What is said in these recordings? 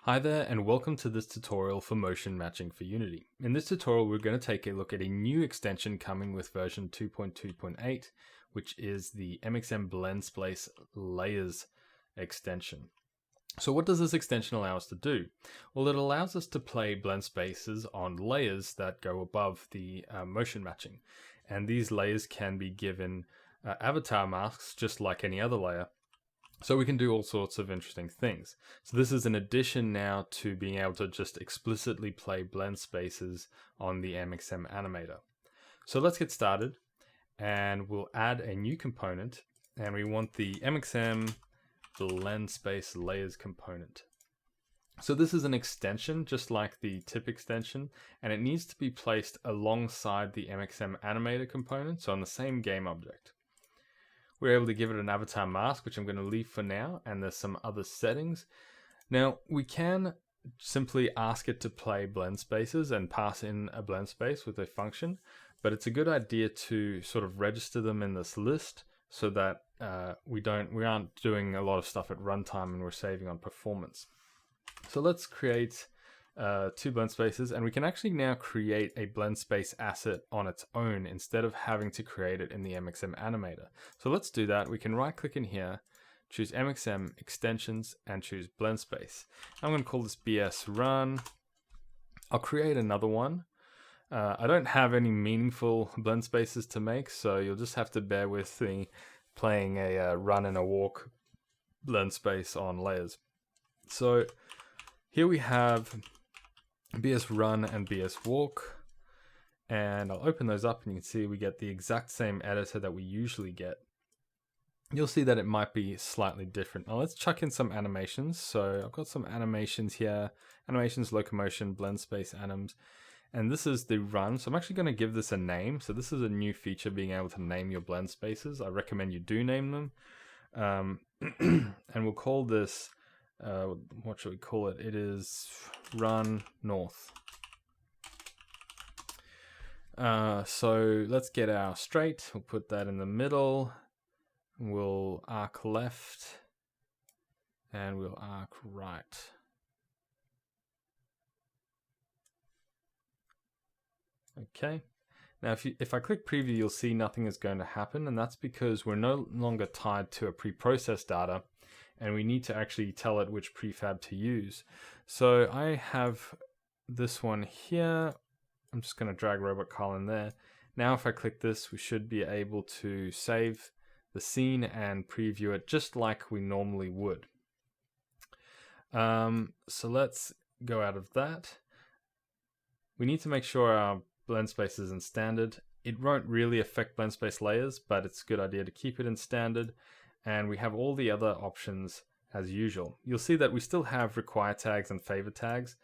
Hi there and welcome to this tutorial for motion matching for Unity. In this tutorial we're going to take a look at a new extension coming with version 2.2.8, which is the MxMBlendSpaceLayers extension. So what does this extension allow us to do? Well, it allows us to play blend spaces on layers that go above the motion matching. And these layers can be given avatar masks just like any other layer. So we can do all sorts of interesting things. So this is an addition now to being able to just explicitly play blend spaces on the MxM animator. So let's get started and we'll add a new component, and we want the MxMBlendSpaceLayers component. So this is an extension just like the tip extension, and it needs to be placed alongside the MxM animator component, so on the same game object. We're able to give it an avatar mask, which I'm going to leave for now, and there's some other settings. Now, we can simply ask it to play blend spaces and pass in a blend space with a function, but it's a good idea to sort of register them in this list so that we aren't doing a lot of stuff at runtime and we're saving on performance. So let's create two blend spaces, and we can actually now create a blend space asset on its own instead of having to create it in the MxM animator. So let's do that. We can right click in here, choose MxM extensions, and choose blend space. I'm going to call this BS run. I'll create another one. I don't have any meaningful blend spaces to make, so you'll just have to bear with me playing a run and a walk blend space on layers. So here we have BS run and BS walk, and I'll open those up and you can see we get the exact same editor that we usually get. You'll see that it might be slightly different. Now let's chuck in some animations. So I've got some animations here, animations, locomotion, blend space anims, and this is the run. So I'm actually going to give this a name. So this is a new feature, being able to name your blend spaces. I recommend you do name them. And we'll call this what should we call it? It is run north. So let's get our straight. We'll put that in the middle. We'll arc left and we'll arc right. Okay. Now if I click preview, you'll see nothing is going to happen, and that's because we're no longer tied to a pre-processed data, and we need to actually tell it which prefab to use. So I have this one here. I'm just going to drag Robot Carl in there. Now if I click this, we should be able to save the scene and preview it just like we normally would. So let's go out of that. We need to make sure our blend space is in standard. It won't really affect blend space layers, but it's a good idea to keep it in standard. And we have all the other options as usual. You'll see that we still have require tags and favor tags.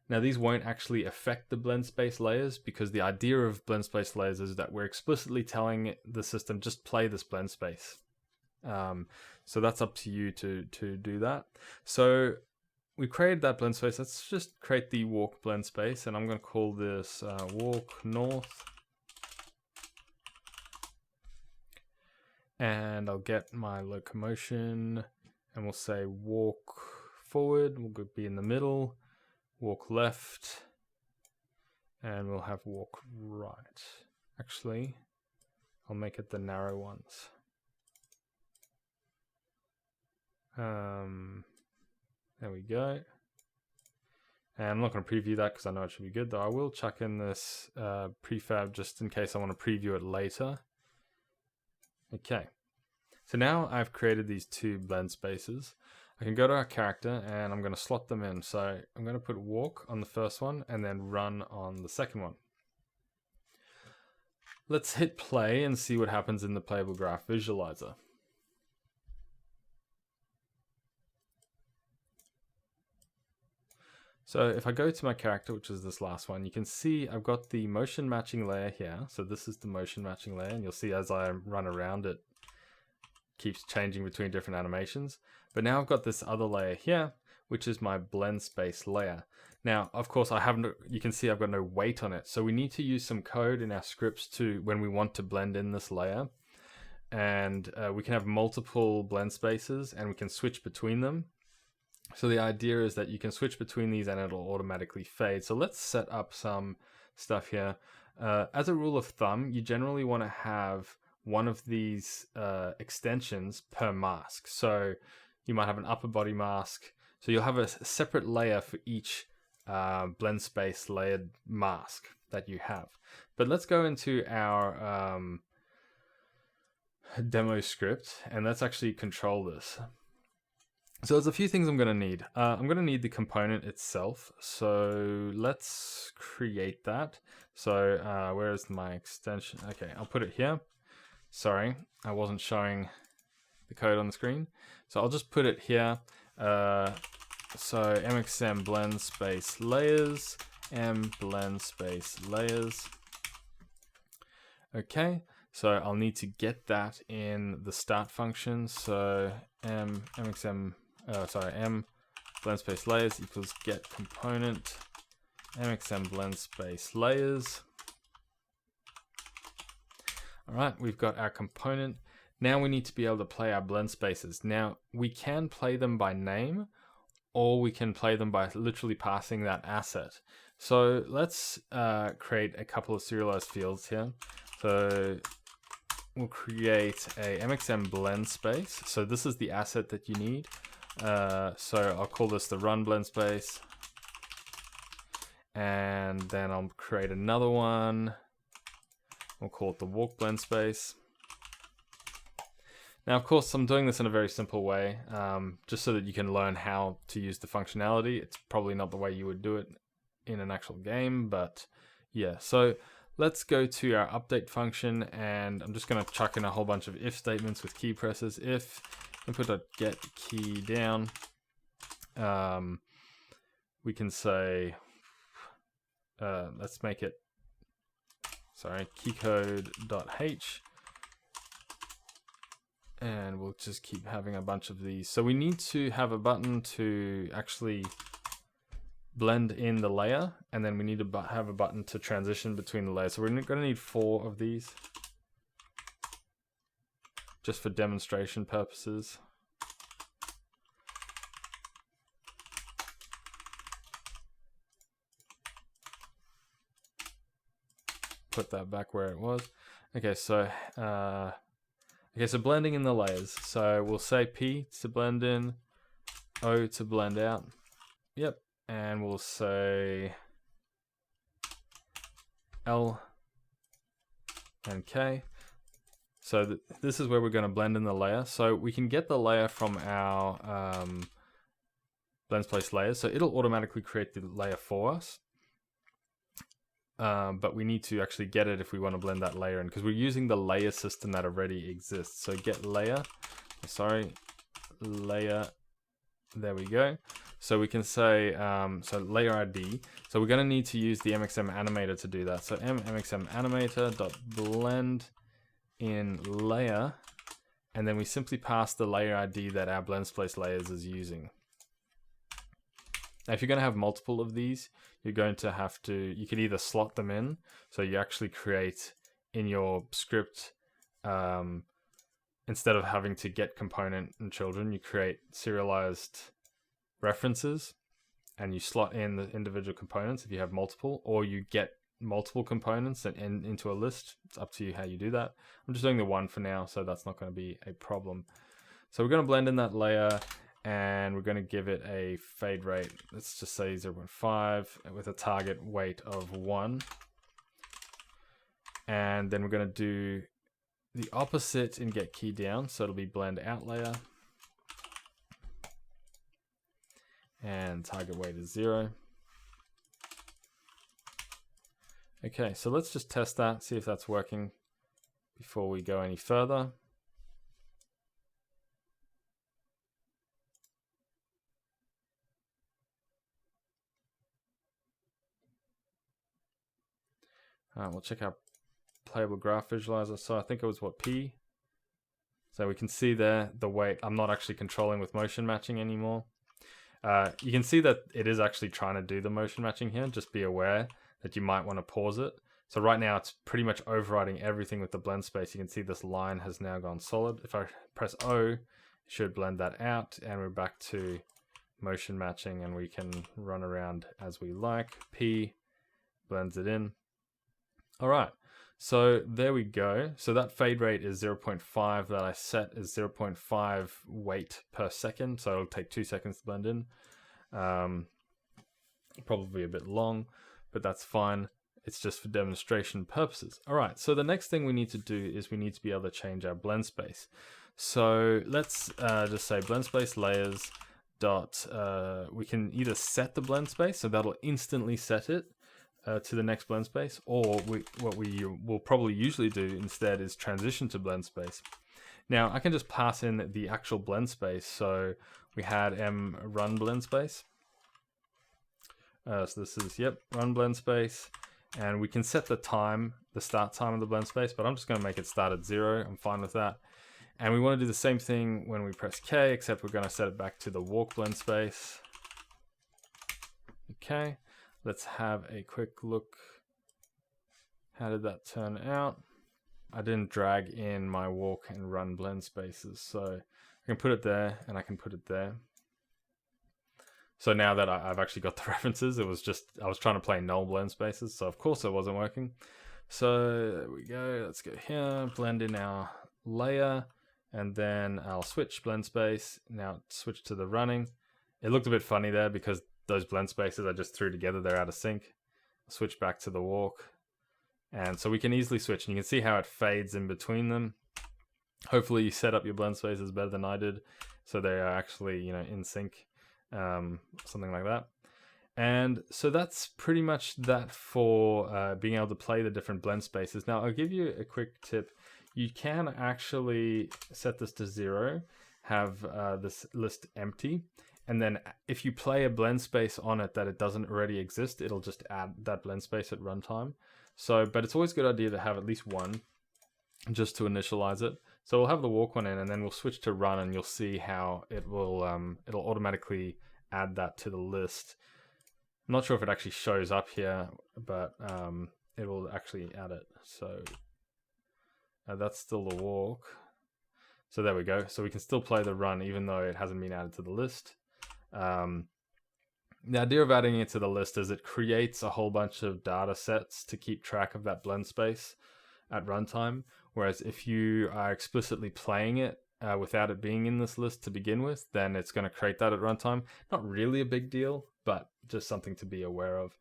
Now these won't actually affect the blend space layers, because the idea of blend space layers is that we're explicitly telling the system just play this blend space. So that's up to you to do that. So we created that blend space. Let's just create the walk blend space, and I'm going to call this walk north. And I'll get my locomotion, and we'll say walk forward, we'll be in the middle, walk left, and we'll have walk right. Actually, I'll make it the narrow ones. There we go. And I'm not going to preview that because I know it should be good, though I will chuck in this prefab just in case I want to preview it later. Okay, so now I've created these two blend spaces. I can go to our character and I'm going to slot them in. So I'm going to put walk on the first one and then run on the second one. Let's hit play and see what happens in the playable graph visualizer. So if I go to my character, which is this last one, you can see I've got the motion matching layer here. So this is the motion matching layer, and you'll see as I run around it keeps changing between different animations. But now I've got this other layer here, which is my blend space layer. Now, of course, you can see I've got no weight on it. So we need to use some code in our scripts to when we want to blend in this layer. And we can have multiple blend spaces and we can switch between them. So the idea is that you can switch between these and it'll automatically fade. So let's set up some stuff here. As a rule of thumb, you generally want to have one of these extensions per mask. So you might have an upper body mask. So you'll have a separate layer for each blend space layered mask that you have. But let's go into our demo script and let's actually control this. So there's a few things I'm going to need. I'm going to need the component itself. So let's create that. So where is my extension? Okay, I'll put it here. Sorry, I wasn't showing the code on the screen. So I'll just put it here. So MxMBlendSpaceLayers, MxBlendSpaceLayers. Okay, so I'll need to get that in the start function. So MxMBlendSpaceLayers equals get component MxMBlendSpaceLayers. All right, we've got our component. Now we need to be able to play our blend spaces. Now we can play them by name, or we can play them by literally passing that asset. So let's create a couple of serialized fields here. So we'll create a MxMBlendSpace. So this is the asset that you need. So I'll call this the run blend space. And then I'll create another one. We'll call it the walk blend space. Now, of course, I'm doing this in a very simple way, just so that you can learn how to use the functionality. It's probably not the way you would do it in an actual game, but yeah. So let's go to our update function, and I'm just going to chuck in a whole bunch of if statements with key presses. If input.get key down, we can say, let's make it, keycode.h. And we'll just keep having a bunch of these. So we need to have a button to actually blend in the layer, and then we need to have a button to transition between the layers. So we're going to need 4 of these, just for demonstration purposes. Put that back where it was. Okay, so blending in the layers. So we'll say P to blend in, O to blend out. Yep, and we'll say L and K. So this is where we're going to blend in the layer. So we can get the layer from our MxMBlendSpaceLayers. So it'll automatically create the layer for us. But we need to actually get it if we want to blend that layer in, because we're using the layer system that already exists. So get layer, layer, there we go. So we can say, so layer ID. So we're going to need to use the MxMAnimator to do that. So MxMAnimator.blend in layer, and then we simply pass the layer ID that our BlendSpaceLayers is using. Now, if you're going to have multiple of these, you're going to have to, you can either slot them in, so you actually create in your script, instead of having to get component and children, you create serialized references, and you slot in the individual components if you have multiple, or you get multiple components and into a list. It's up to you how you do that. I'm just doing the one for now, so that's not going to be a problem. So we're going to blend in that layer, and we're going to give it a fade rate. Let's just say 0.5 with a target weight of 1. And then we're going to do the opposite in get key down. So it'll be blend out layer. And target weight is 0. Okay, so let's just test that, see if that's working before we go any further. We'll check out playable graph visualizer. So I think it was P. So we can see there the weight. I'm not actually controlling with motion matching anymore. You can see that it is actually trying to do the motion matching here. Just be aware that you might want to pause it. So right now it's pretty much overriding everything with the blend space. You can see this line has now gone solid. If I press O, it should blend that out, and we're back to motion matching, and we can run around as we like. P blends it in. All right, so there we go. So that fade rate is 0.5 that I set is 0.5 weight per second. So it'll take 2 seconds to blend in. Probably a bit long, but that's fine. It's just for demonstration purposes. All right, so the next thing we need to do is we need to be able to change our blend space. So let's just say BlendSpaceLayers dot, we can either set the blend space, so that'll instantly set it to the next blend space, or what we will probably usually do instead is transition to blend space. Now I can just pass in the actual blend space. So we had run blend space. So this is, run blend space, and we can set the time, the start time of the blend space, but I'm just going to make it start at 0. I'm fine with that. And we want to do the same thing when we press K, except we're going to set it back to the walk blend space. Okay, let's have a quick look. How did that turn out? I didn't drag in my walk and run blend spaces, so I can put it there and I can put it there. So now that I've actually got the references, it was just, I was trying to play null blend spaces, so of course it wasn't working. So there we go, let's go here, blend in our layer, and then I'll switch blend space. Now switch to the running. It looked a bit funny there because those blend spaces I just threw together, they're out of sync. Switch back to the walk. And so we can easily switch, and you can see how it fades in between them. Hopefully you set up your blend spaces better than I did, so they are actually, in sync. Something like that. And so that's pretty much that for being able to play the different blend spaces. Now I'll give you a quick tip. You can actually set this to 0, have this list empty, and then if you play a blend space on it that it doesn't already exist, it'll just add that blend space at runtime. So, but it's always a good idea to have at least one just to initialize it. So we'll have the walk one in, and then we'll switch to run, and you'll see how it will it'll automatically add that to the list. I'm not sure if it actually shows up here, but it will actually add it. So that's still the walk. So there we go. So we can still play the run even though it hasn't been added to the list. The idea of adding it to the list is it creates a whole bunch of data sets to keep track of that blend space at runtime. Whereas if you are explicitly playing it without it being in this list to begin with, then it's going to create that at runtime. Not really a big deal, but just something to be aware of.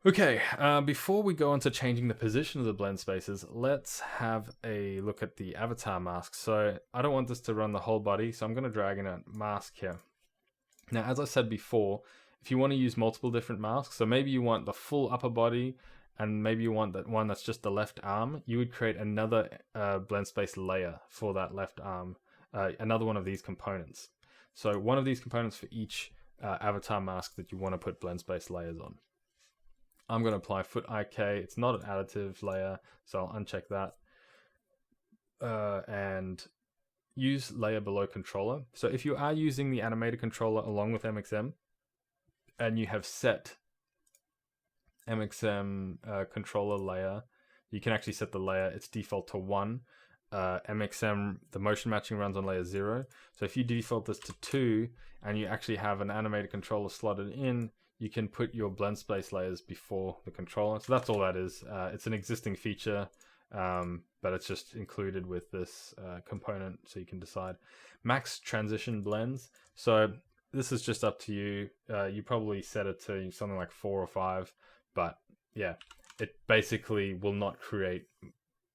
Okay, before we go on to changing the position of the blend spaces, let's have a look at the avatar mask. So I don't want this to run the whole body, so I'm going to drag in a mask here. Now, as I said before, if you want to use multiple different masks, so maybe you want the full upper body, and maybe you want that one that's just the left arm, you would create another blend space layer for that left arm, another one of these components. So one of these components for each avatar mask that you want to put blend space layers on. I'm going to apply foot IK. It's not an additive layer, so I'll uncheck that. And use layer below controller. So if you are using the animator controller along with MXM, and you have set MXM controller layer, you can actually set the layer, its default to 1. MXM, the motion matching runs on layer 0. So if you default this to 2 and you actually have an animator controller slotted in, you can put your blend space layers before the controller. So that's all that is. It's an existing feature, but it's just included with this component, so you can decide. Max transition blends. So this is just up to you. You probably set it to something like 4 or 5, but yeah, it basically will not create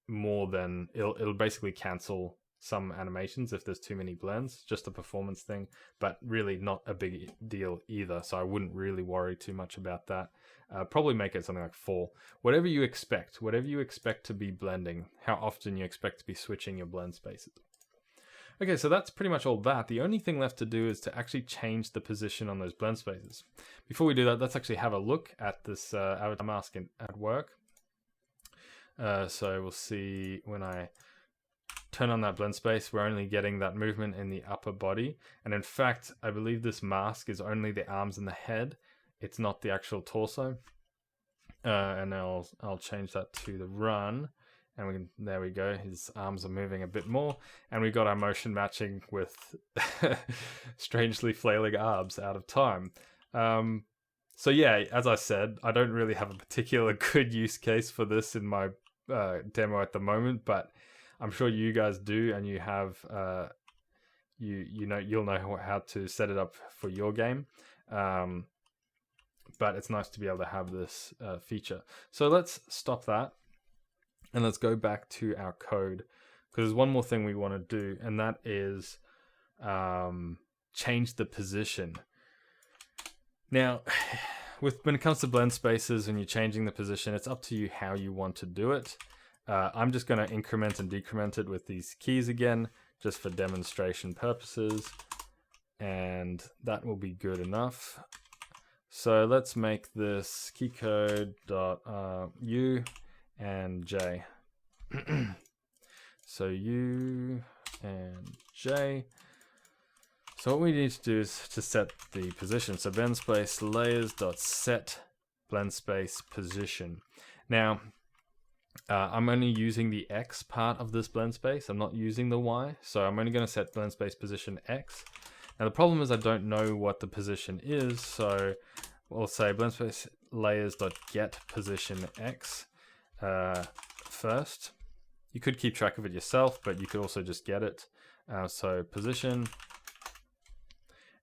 more than, it'll basically cancel some animations if there's too many blends, just a performance thing, but really not a big deal either. So I wouldn't really worry too much about that. Probably make it something like 4. Whatever you expect to be blending, how often you expect to be switching your blend spaces. Okay, so that's pretty much all that. The only thing left to do is to actually change the position on those blend spaces. Before we do that, let's actually have a look at this avatar mask at work. So we'll see when I turn on that blend space, we're only getting that movement in the upper body. And in fact, I believe this mask is only the arms and the head. It's not the actual torso. And I'll change that to the run. and there we go, his arms are moving a bit more, and we got our motion matching with strangely flailing arms out of time. So yeah, as I said, I don't really have a particular good use case for this in my demo at the moment, but I'm sure you guys do, and you have you'll know how to set it up for your game. But it's nice to be able to have this feature. So let's stop that and let's go back to our code, because there's one more thing we want to do, and that is change the position. Now, when it comes to blend spaces and you're changing the position, it's up to you how you want to do it. I'm just going to increment and decrement it with these keys again, just for demonstration purposes, and that will be good enough. So let's make this keycode.u and j. So u and j. So what we need to do is to set the position. So MxMBlendSpaceLayers.set blend space position. Now, I'm only using the X part of this blend space. I'm not using the Y. So I'm only going to set blend space position X. Now the problem is I don't know what the position is. So we'll say BlendSpaceLayers.get position X first. You could keep track of it yourself, but you could also just get it. So position,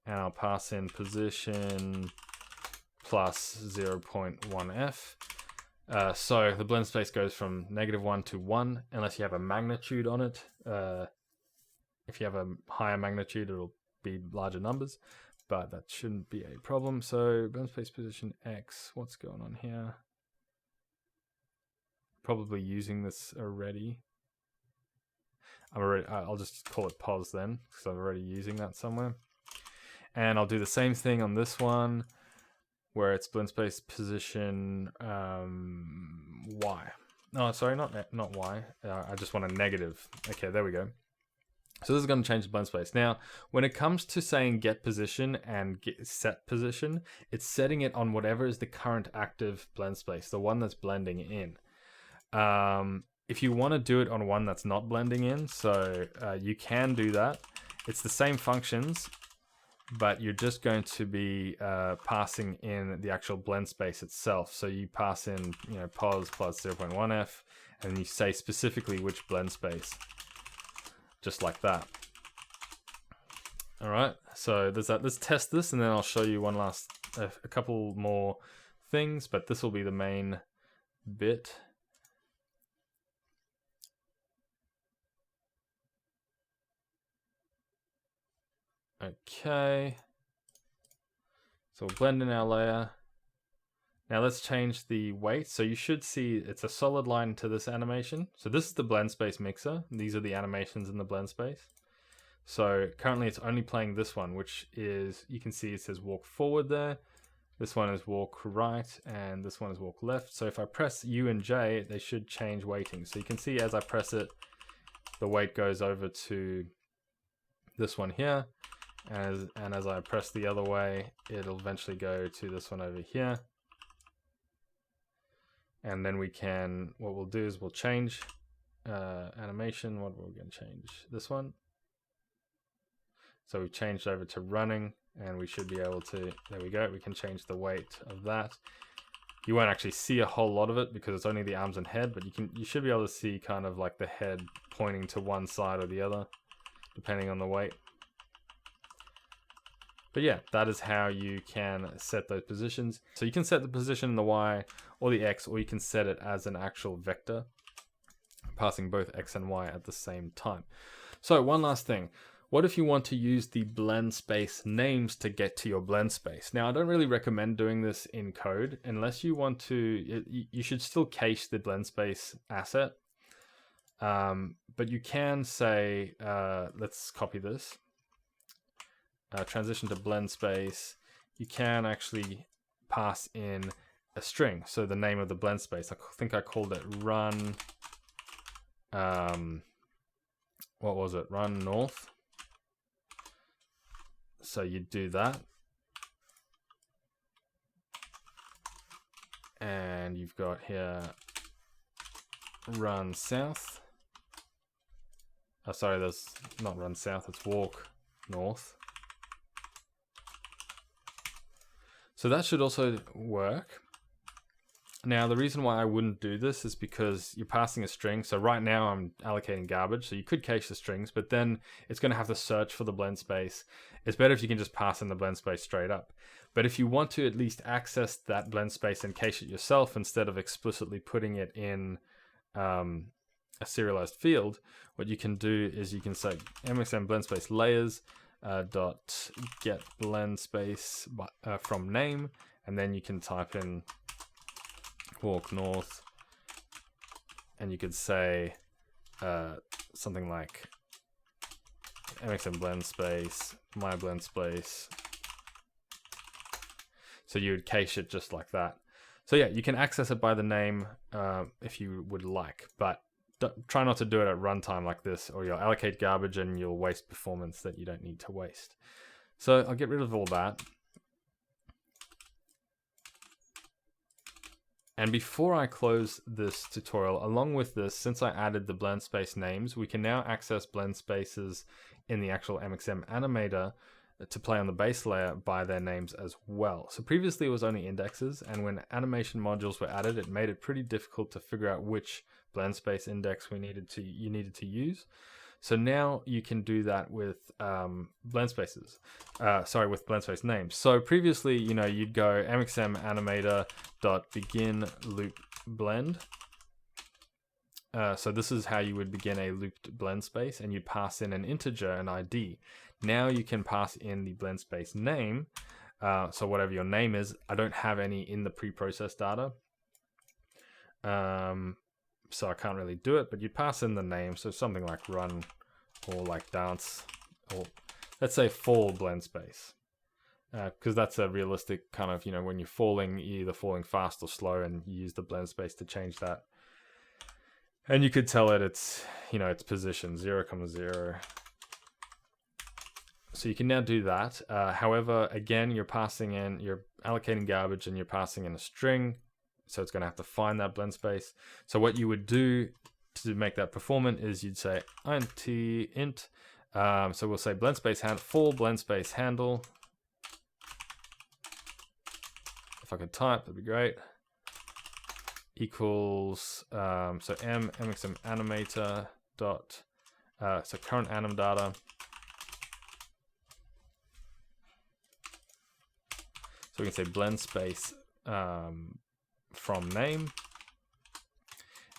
and I'll pass in position plus 0.1f. So the blend space goes from -1 to 1, unless you have a magnitude on it. If you have a higher magnitude, it'll be larger numbers, but that shouldn't be a problem. So blend space position X, what's going on here? Probably using this already. I'll just call it pos then, because I'm already using that somewhere. And I'll do the same thing on this one, where it's blend space position Y. No, sorry, not Y. I just want a negative. Okay, there we go. So this is going to change the blend space. Now, when it comes to saying get position and get set position, it's setting it on whatever is the current active blend space, the one that's blending in. If you want to do it on one that's not blending in, so you can do that. It's the same functions, but you're just going to be passing in the actual blend space itself. So you pass in, pos plus 0.1f, and you say specifically which blend space, just like that. All right, so there's that. Let's test this, and then I'll show you one last, a couple more things, but this will be the main bit. Okay, so we'll blend in our layer. Now let's change the weight. So you should see it's a solid line to this animation. So this is the blend space mixer. These are the animations in the blend space. So currently it's only playing this one, which is, you can see it says walk forward there. This one is walk right, and this one is walk left. So if I press U and J, they should change weighting. So you can see as I press it, the weight goes over to this one here. And as I press the other way, it'll eventually go to this one over here. And then what we'll do is we'll change animation. What we're going to change? This one. So we've changed over to running, and we should be able to, there we go, we can change the weight of that. You won't actually see a whole lot of it because it's only the arms and head, but you should be able to see kind of like the head pointing to one side or the other, depending on the weight. But yeah, that is how you can set those positions. So you can set the position in the Y or the X, or you can set it as an actual vector, passing both X and Y at the same time. So one last thing. What if you want to use the blend space names to get to your blend space? Now, I don't really recommend doing this in code unless you want to. You should still cache the blend space asset. But you can say, let's copy this. Transition to blend space. You can actually pass in a string. So the name of the blend space, I think I called it run. What was it? Run north. So you do that. And you've got here run south. Sorry, there's not run south, it's walk north. So that should also work. Now, the reason why I wouldn't do this is because you're passing a string. So right now I'm allocating garbage. So you could cache the strings, but then it's going to have to search for the blend space. It's better if you can just pass in the blend space straight up. But if you want to at least access that blend space and cache it yourself instead of explicitly putting it in a serialized field, what you can do is you can say MxMBlendSpaceLayers dot get blend space from name, and then you can type in walk north, and you could say something like MxMBlendSpace my blend space. So you would cache it just like that. So yeah, you can access it by the name if you would like, but try not to do it at runtime like this, or you'll allocate garbage and you'll waste performance that you don't need to waste. So I'll get rid of all that. And before I close this tutorial, along with this, since I added the blend space names, we can now access blend spaces in the actual MXM animator to play on the base layer by their names as well. So previously it was only indexes, and when animation modules were added, it made it pretty difficult to figure out which blend space index you needed to use. So now you can do that with blend spaces. With blend space names. So previously, you'd go MXM animator dot begin loop blend. So this is how you would begin a looped blend space, and you'd pass in an integer, an ID. Now you can pass in the blend space name. So whatever your name is, I don't have any in the pre-processed data. So I can't really do it, but you pass in the name. So something like run or like dance, or let's say fall blend space. Because that's a realistic kind of, when you're falling, you're either falling fast or slow, and you use the blend space to change that. And you could tell it its position, 0,0. So you can now do that. However, again, you're allocating garbage and you're passing in a string. So it's going to have to find that blend space. So what you would do to make that performant is you'd say int. So we'll say blend space full blend space handle. If I could type, that'd be great. Equals so MXM animator dot so current anim data. So we can say blend space from name,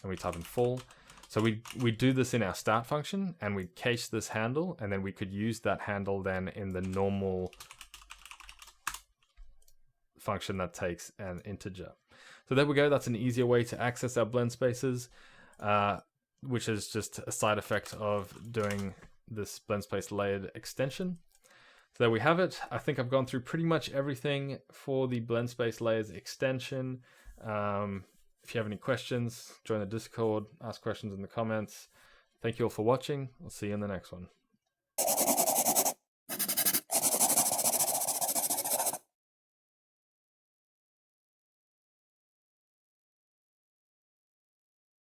and we type in full. So we do this in our start function, and we cache this handle, and then we could use that handle then in the normal function that takes an integer. So there we go. That's an easier way to access our blend spaces, which is just a side effect of doing this blend space layered extension. So there we have it. I think I've gone through pretty much everything for the blend space layers extension. If you have any questions, join the Discord, ask questions in the comments. Thank you all for watching. I'll see you in the next one.